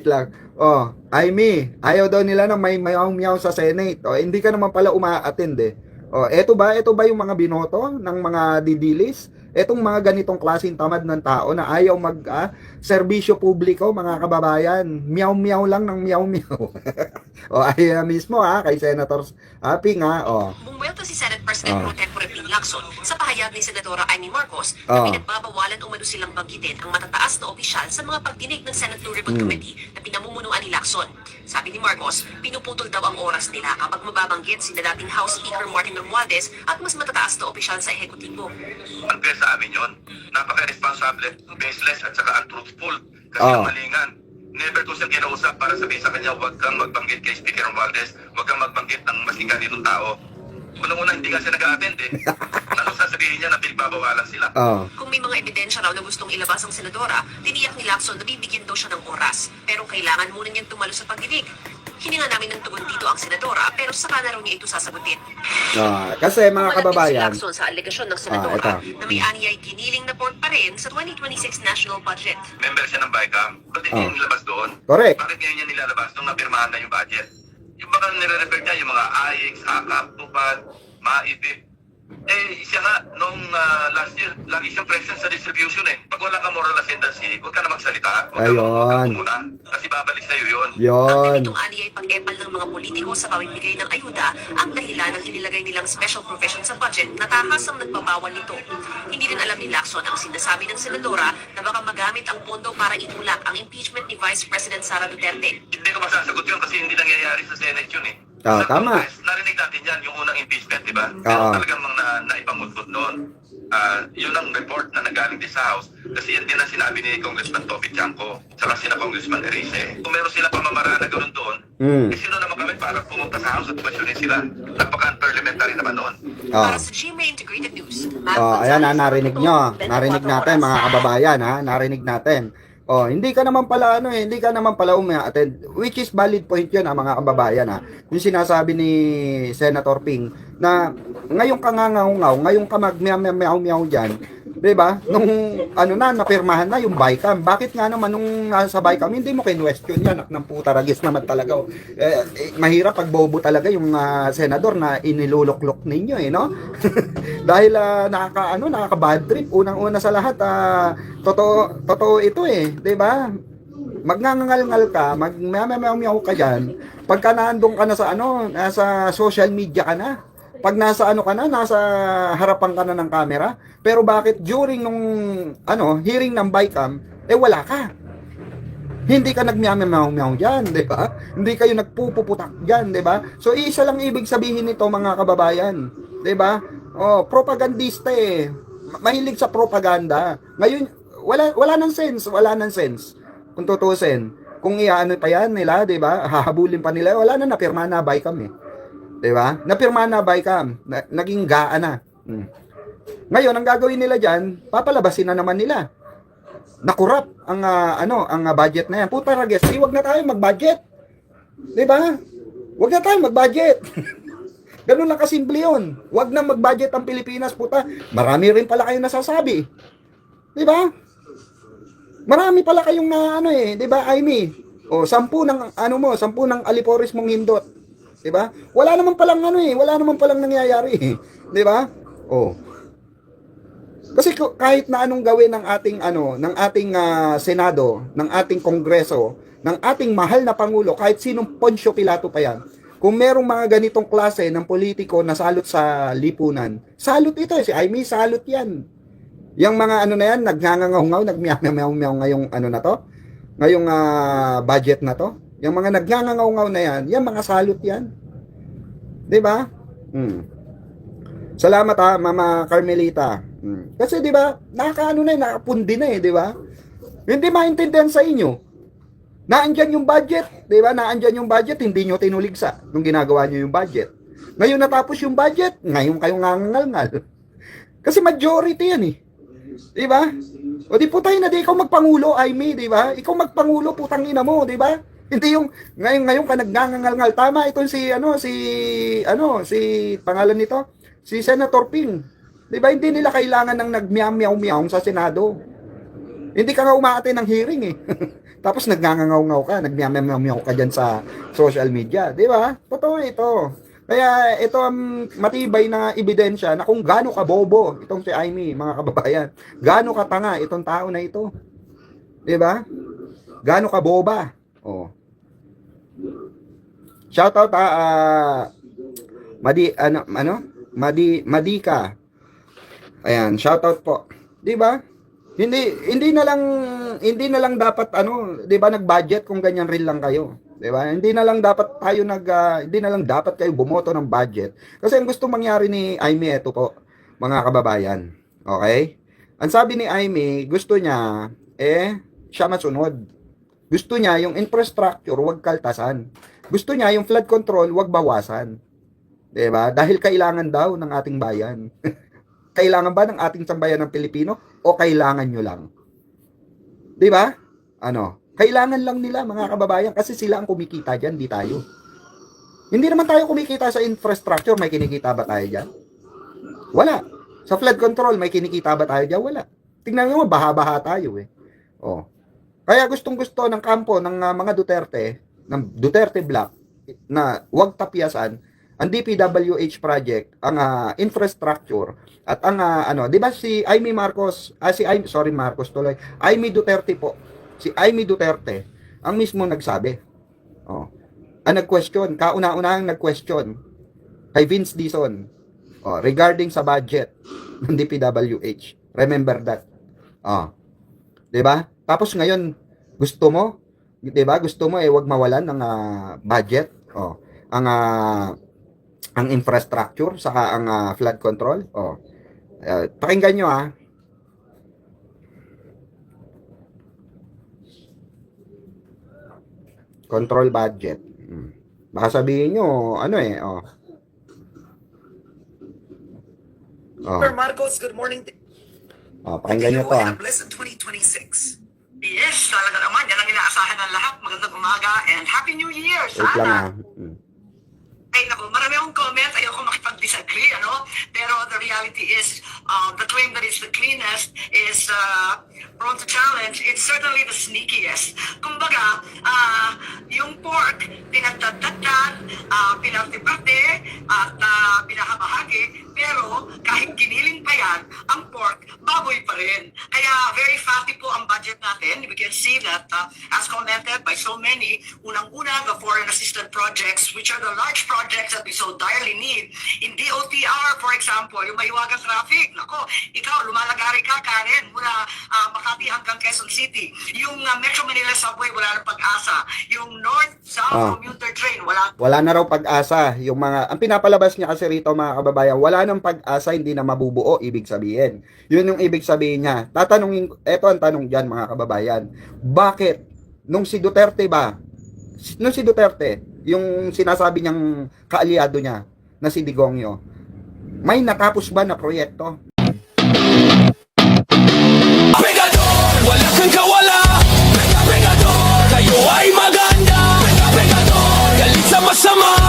wait lang. Oh, Aimee, ayaw daw nila ng may meow-meow sa Senate. Oh, hindi ka naman pala uma-attend eh. Oh, eto ba yung mga binoto ng mga didilis? Etong mga ganitong klaseng tamad ng tao na ayaw serbisyo publiko, mga kababayan. Meow-meow lang ng meow-meow. O ay mismo kay Senator Ping Bumuelto si Senate President Pro Tempore Ping Lacson sa pahayag ni Senadora Amy Marcos Oh. na pinagbabawalan umano silang banggitin ang matataas na opisyal sa mga pagdinig ng Senate Blue Ribbon Committee na pinamumunuan ni Lacson. Sabi ni Marcos, pinuputol daw ang oras nila kapag mababanggit sila dating House Speaker Martin Romualdez at mas matataas na opisyal sa ehekutibo. Unfair sa amin yun. Napaka-responsable, baseless at saka untruthful. Kasi ang malingan. Never ko siyang kinausap para sabihin sa kanya, huwag kang magbanggit kay Speaker Romualdez, huwag kang magbanggit ng masiga nitong tao. Unang-una, hindi nga siya nag-a-attend eh. Ano sasabihin niya na pinagbabawalan sila? Kung may mga ebidensya raw na gustong ilabas ang senadora, tiniyak ni Lacson na bibigyan daw siya ng oras. Pero kailangan muna niyang tumalo sa pagdinig. Hininga namin ng tugon dito ang senadora pero saka na raw niya ito sasagutin. Kasi mga Pumalag din kababayan, si Lacson sa alegasyon ng senadora na may anyay giniling na port pa rin sa 2026 national budget. Member siya ng BICAM, ba't hindi niya nilabas doon? Correct. Bakit ngayon niya nilalabas nung napirmahan na yung budget? Yung baka nire-refer niya yung mga AIX, AKAP, TUPAD, MAIPIP. Siya nga, nung last year, lagi siyang present sa distribution eh. Pag wala ka moral ascendancy, huwag ka na magsalita. Huwag ka Ayun. muna. Kasi babalik sa'yo yun. Ang yon. ganitong anyay pag-epal ng mga politiko sa pamimigay ng ayuda ang dahilan ng inilagay nilang special provision sa budget na tahas ang nagbabawal nito. Hindi rin alam ni Lacson ang sinasabi ng senadora na baka magamit ang pondo para itulak ang impeachment ni Vice President Sara Duterte. Hindi ko masasagot yun kasi hindi nangyayari sa Senate yun eh. Tama. Congress, narinig natin yan, yung unang impeachment, di ba? Pero talagang mga naipamudbud noon. Yun ang report na nagaling din sa House. Kasi yan din ang sinabi ni Congressman Toby Chanco, saka sina Congressman Erice. Kung meron sila pamamaraan na gano'n doon, sino naman kami para pumunta sa House at questionin sila? Napaka-unparliamentary naman noon. Para sa GMA Integrated News, Ayan narinig nyo. Narinig natin mga kababayan narinig natin. Hindi ka naman pala hindi ka naman pala attend, which is valid point 'yun mga kababayan Yung sinasabi ni Senator Ping na ngayong kangangaungaw, ngayong ka mag-meow-meow diyan, 'di ba? Nung napirmahan na yung BICAM. Bakit nga naman nung sa BICAM hindi mo question yan, ng puta ragis naman talaga. Mahirap pag bobo talaga yung senador na iniluluklok ninyo no? Dahil nakaka bad trip unang-una sa lahat. Totoo ito 'di ba? Magngangal ka, mag-meow ka diyan. Pagka naandun ka na sa nasa social media ka na. Pag nasa nasa harapan ka na ng camera, pero bakit during nung hearing ng BICAM, wala ka. Hindi ka nagmeow-meow diyan, 'di ba? Hindi kayo nagpupuputak diyan, 'di ba? So isa lang ibig sabihin nito mga kababayan, 'di ba? Propagandista mahilig sa propaganda. Ngayon wala nang sense, kung tutusin. Kung pa yan nila, 'di ba? Hahabulin pa nila, wala na napirma na BICAM 'di ba? Napirma na BICAM, naging gaan na. Ngayon ang gagawin nila diyan, papalabasin na naman nila. Nakurap ang ang budget na yan. Puta rages, wag na tayo mag-budget. 'Di ba? Wag na tayo mag-budget. Ganun lang kasimple 'yun. Wag na mag-budget ang Pilipinas, puta. Marami rin pala kayong nasasabi. 'Di ba? Marami pala kayong 'di ba, Aimee? 10 ng 10 ng alipores mong hindot. 'Di ba? Wala naman palang wala naman palang nangyayari, 'di ba? Kasi kahit na anong gawin ng ating ng ating Senado, ng ating Kongreso, ng ating mahal na pangulo, kahit sinong Poncio Pilato pa yan, kung merong mga ganitong klase ng politiko na salot sa lipunan, salot ito si Aimee, salot yan. Yung mga na yan, nagngangangaw, nagmeow-meow ngayong na to, ngayong budget na to, yung mga nagngangaw na yan, yung mga salot yan. 'Di ba? Salamat Mama Carmelita. Kasi 'di ba, nakapundi na 'di ba? Hindi maintindihan sa inyo. Naandyan yung budget, 'di ba? Naandyan yung budget, hindi nyo tinuligsa nung ginagawa nyo yung budget. Ngayon natapos yung budget, ngayon kayo ngangangal. Kasi majority 'yan 'Di ba? O di putay na di ikaw magpangulo, Aimee, 'di ba? Ikaw magpangulo, putang ina mo, 'di ba? Hindi yung ngayon ka nagngangal. Tama ito si pangalan nito, si Senator Ping. 'Di ba? Hindi nila kailangan ng nagmeow-meow sa Senado. Hindi ka nga umaattend ng hearing Tapos nagngangaw-ngaw ka, nagmiyamyaw ka dyan sa social media. Di ba? Totoo ito. Kaya ito ang matibay na ebidensya na kung gaano ka bobo itong si Amy, mga kababayan. Gaano ka tanga itong tao na ito. Di ba? Gaano ka boba. Oh. Shoutout Madika. Ayan, shoutout po. 'Di ba? Hindi na lang dapat 'di ba, nag-budget kung ganyan rin lang kayo. 'Di ba? Hindi na lang dapat kayo bumoto ng budget. Kasi ang gusto mangyari ni Amy ito po, mga kababayan. Okay? Ang sabi ni Amy, gusto niya siya masunod. Gusto niya yung infrastructure wag kaltasan. Gusto niya yung flood control wag bawasan. 'Di ba? Dahil kailangan daw ng ating bayan. Kailangan ba ng ating sambayan ng Pilipino o kailangan nyo lang? 'Di ba? Kailangan lang nila, mga kababayan, kasi sila ang kumikita diyan, di tayo. Hindi naman tayo kumikita sa infrastructure, may kinikita ba tayo diyan? Wala. Sa flood control, may kinikita ba tayo diyan? Wala. Tingnan niyo, baha-baha tayo Oh. Kaya gustong-gusto ng kampo ng mga Duterte, ng Duterte Block, na wag tapyasan ang DPWH project, ang infrastructure, at ang, 'di ba si Amy Marcos, Amy Duterte po, si Amy Duterte, ang mismo nagsabi, ang nag-question, kauna-unahang nag-question, kay Vince Dizon, regarding sa budget ng DPWH, remember that, 'di ba? Tapos ngayon, gusto mo, 'di ba, wag mawalan ng budget, ang infrastructure saka ang flood control. Pakinggan nyo control budget. Baka sabihin nyo Sir Marcos, good morning. Pakinggan nyo to And a blessed 2026. Yes, talaga naman. Yan ang inaasahan ng lahat. Magandang umaga and Happy New Year. Wait lang Ay, naku, marami akong comment. Ayoko makipag-disagree, Pero the reality is, the claim that it's the cleanest is prone to challenge. It's certainly the sneakiest. Kumbaga, yung pork, pinagdadagdag, pinagtiparte, at pinahabahagi. Pero, kahit giniling pa yan, ang pork, baboy pa rin. Kaya, very fatty po ang budget natin. We can see that, as commented by so many, unang-una, the foreign assisted projects, which are the large projects that we so direly need. In DOTR, for example, yung maiwagang traffic, nako, ikaw, lumalagari ka, Karen, mula Makati hanggang Quezon City. Yung Metro Manila Subway, wala na pag-asa. Yung North-South commuter train, wala na raw pag-asa. Yung ang pinapalabas niya kasi rito, mga kababayan, wala nang pag-asa, hindi na mabubuo, ibig sabihin. Yun yung ibig sabihin niya. Eto ang tanong diyan, mga kababayan. Bakit nung si Duterte, yung sinasabi niyang kaalyado niya na si Digongyo, may natapos ba na proyekto? Pegador, wala kang kawala. Pegador, kayo ay maganda. Pegador, galit sa masama.